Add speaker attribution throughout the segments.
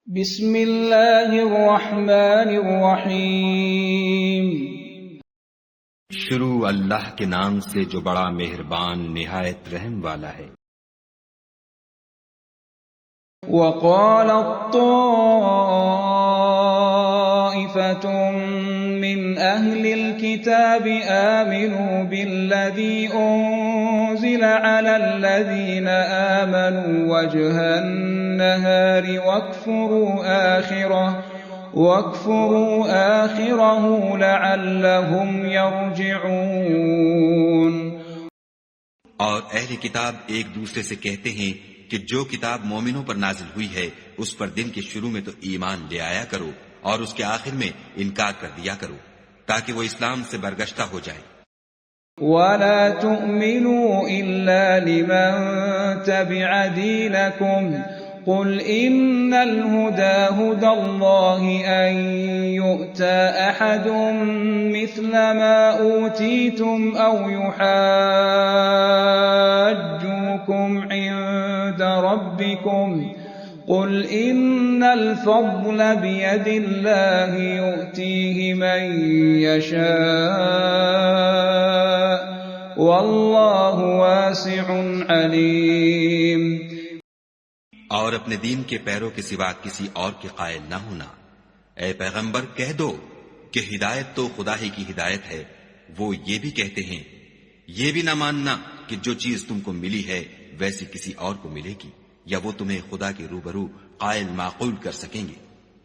Speaker 1: बिस्मिल्लाहिर्रहमानिर्रहीम।
Speaker 2: शुरू अल्लाह के नाम से जो बड़ा मेहरबान निहायत रहम वाला है।
Speaker 1: वक़ालत ताइफ़तुम मिन अहलिल किताबि आमिनू बिल्लज़ी उन्ज़िला अलल लज़ीना आमनू वजहन नहारि वक्फुरू आखिरहु लअल्लहुम यरजिऊन।
Speaker 2: और अहले किताब एक दूसरे से कहते हैं कि जो किताब मोमिनों पर नाजिल हुई है उस पर दिन के शुरू में तो ईमान ले आया करो और उसके आखिर में इनकार कर दिया करो ताकि वो इस्लाम से बरगश्ता हो जाए।
Speaker 1: वला तुमिनू इल्ला लिमन तबिअ दीनकुम कुल इन्नल हुदा हुदल्लाहि अन यु'ता अहदुम मिस्ला मा ऊतीतुम औ युहाज्जुकुम इंद रब्बिकुम कुल इन्नल फ़ज़्ल बियदिल्लाहि यु'तीहि मन यशा वल्लाहु वासिउन अलीम।
Speaker 2: और अपने दीन के पैरों के सिवा किसी और के कायल न होना। ऐ पैगंबर कह दो कि हिदायत तो खुदा ही की हिदायत है। वो ये भी कहते हैं, ये भी ना मानना कि जो चीज तुमको मिली है वैसी किसी और को मिलेगी या वो तुम्हें खुदा के रूबरू कायल माकूल कर सकेंगे।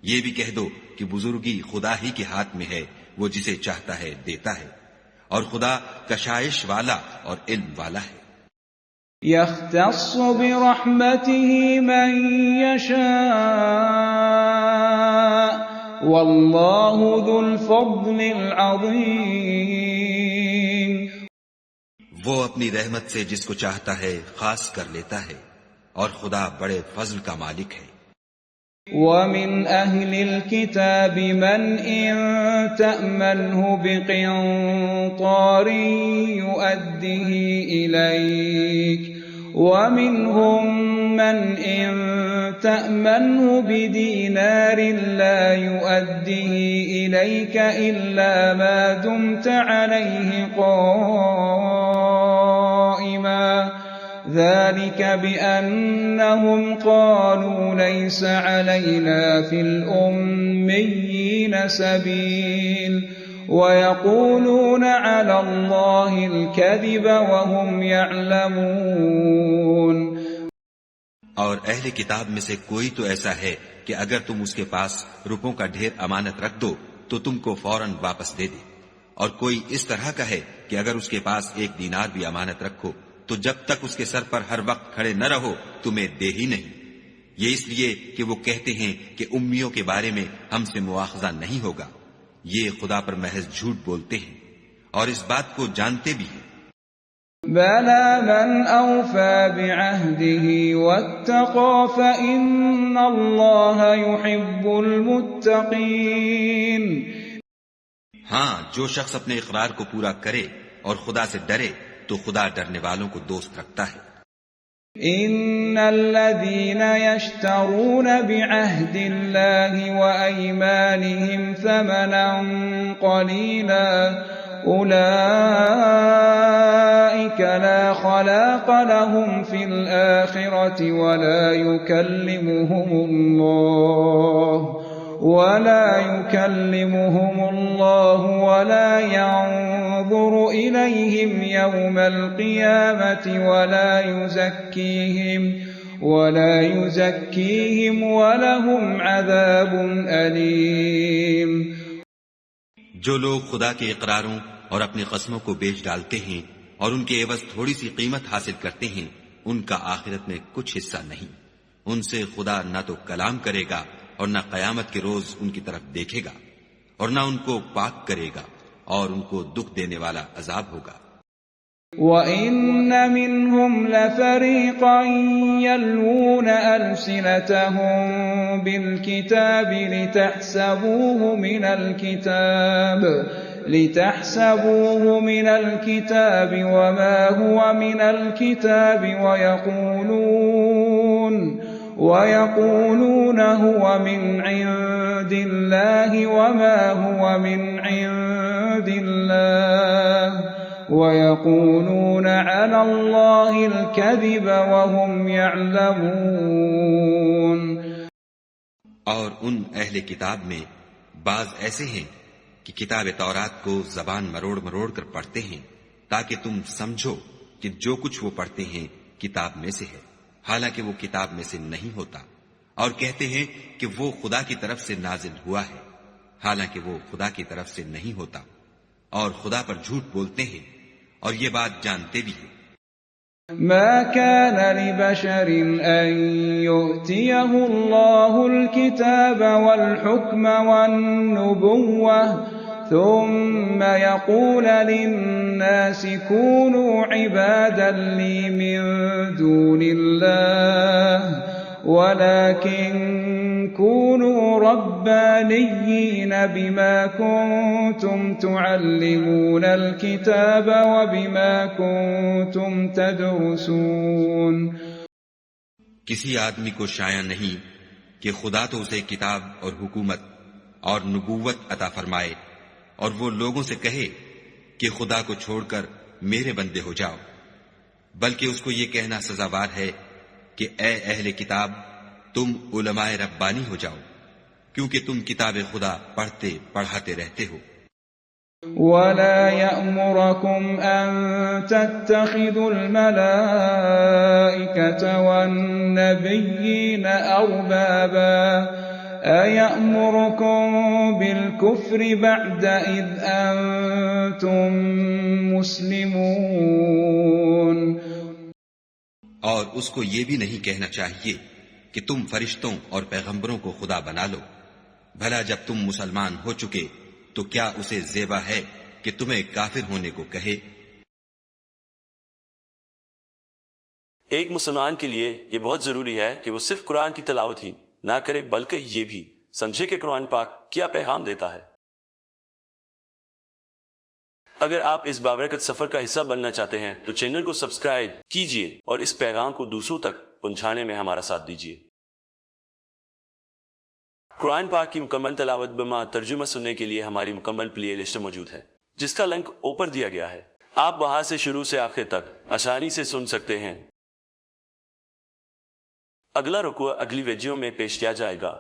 Speaker 2: ये भी कह दो कि बुजुर्गी खुदा ही के हाथ में है, वो जिसे चाहता है देता है और खुदा कशाइश वाला और इल्म वाला है।
Speaker 1: यख्तस्सु बिरहमतिही मन यशा वल्लाहु ज़ुल फ़ज़्लिल अज़ीम।
Speaker 2: वो अपनी रहमत से जिसको चाहता है खास कर लेता है और खुदा बड़े फजल का मालिक है।
Speaker 1: वमिन अहलिल किताबि मन इन तअमनहु बिक़िंतारिन युअद्दिही इलैक वमिनहुम मन इन तअमनहु बिदीनारिन ला युअद्दिही इलैक इल्ला मा दुमत अलैहि क़ाइमा ذلك بأنهم قالوا ليس علينا في الأميين سبيل ويقولون على الله الكذب وهم يعلمون।
Speaker 2: और अहले किताब में से कोई तो ऐसा है कि अगर तुम उसके पास रुपयों का ढेर अमानत रख दो तो तुमको फौरन वापस दे दे, और कोई इस तरह का है कि अगर उसके पास एक दीनार भी अमानत रखो तो जब तक उसके सर पर हर वक्त खड़े न रहो तुम्हें दे ही नहीं। ये इसलिए कि वो कहते हैं कि उम्मियों के बारे में हमसे मुआखजा नहीं होगा। ये खुदा पर महज झूठ बोलते हैं और इस बात को जानते भी हैं।
Speaker 1: बला मन औफा बिअहदिही वत्तक़ा फ़इन्नल्लाह युहिब्बुल मुत्तक़ीन।
Speaker 2: हाँ, जो शख्स अपने इकरार को पूरा करे और खुदा से डरे तो खुदा डरने वालों को दोस्त रखता है।
Speaker 1: इन्नल्लज़ीना यश्तरून बिअहदिल्लाहि व अयमानिहिम समनन क़लीला उलाइका ला खलाक़ लहुम फिल आखिरति वला युकल्लिमुहुमुल्लाह वला यंज़ुर इलैहिम यौमल क़ियामति वला युज़क्कीहिम वलहुम अज़ाबुन अलीम।
Speaker 2: जो लोग खुदा के इकरारों और अपनी कसमों को बेच डालते हैं और उनके एवज थोड़ी सी कीमत हासिल करते हैं, उनका आखिरत में कुछ हिस्सा नहीं। उनसे खुदा न तो कलाम करेगा और न कयामत के रोज उनकी तरफ देखेगा और न उनको पाक करेगा और उनको दुख देने वाला अजाब होगा।
Speaker 1: वइन्न मिनहुम लफरीक़न यल्वून अल्सिनतहुम बिलकिताबि लितहसबूहु मिनल किताबि वमा हुवा मिनल किताबि ويقولون هو من عند الله وما هو من عند الله ويقولون على الله الكذب وهم يعلمون.
Speaker 2: और उन अहले किताब में बाज ऐसे हैं कि किताब तौरात को जबान मरोड़ मरोड़ कर पढ़ते हैं ताकि तुम समझो कि जो कुछ वो पढ़ते हैं किताब में से है, हालांकि वो किताब में से नहीं होता, और कहते हैं कि वो खुदा की तरफ से नाजिल हुआ है, हालांकि वो खुदा की तरफ से नहीं होता, और खुदा पर झूठ बोलते हैं और ये बात जानते भी हैं.
Speaker 1: ما كان لبشر أن يؤتيه الله الكتاب والحكم والنبوة ثم يقول للناس كونوا عبادا لي من دون الله ولكن كونوا ربانيين بما كنتم تعلمون الكتاب وبما كنتم تدرسون.
Speaker 2: किसी आदमी को शाया नहीं कि खुदा तो उसे किताब और हुकूमत और नबूवत अता फरमाए और वो लोगों से कहे कि खुदा को छोड़कर मेरे बंदे हो जाओ, बल्कि उसको ये कहना सजावार है कि ए अहले किताब, तुम उलमाए रब्बानी हो जाओ, क्योंकि तुम किताब खुदा पढ़ते पढ़ाते रहते हो.
Speaker 1: ولا يأمركم أن تتخذوا الملائكة والنبيين أربابا أيأمركم بالكفر بعد إذ أنتم مسلمون.
Speaker 2: और उसको ये भी नहीं कहना चाहिए कि तुम फरिश्तों और पैगंबरों को खुदा बना लो, भला जब तुम मुसलमान हो चुके तो क्या उसे जेबा है कि तुम्हें काफिर होने को कहे.
Speaker 3: एक मुसलमान के लिए यह बहुत जरूरी है कि वो सिर्फ कुरान की तिलावत ही ना करे, बल्कि ये भी समझे कि कुरान पाक क्या पैगाम देता है. अगर आप इस बाबरकत सफर का हिस्सा बनना चाहते हैं तो चैनल को सब्सक्राइब कीजिए और इस पैगाम को दूसरों तक पहुंचाने में हमारा साथ दीजिए. कुरान पाक की मुकम्मल तिलावत बमा तर्जुमा सुनने के लिए हमारी मुकम्मल प्ले लिस्ट मौजूद है, जिसका लिंक ऊपर दिया गया है. आप वहां से शुरू से आखिर तक आसानी से सुन सकते हैं. अगला रुकू अगली वीडियो में पेश किया जाएगा.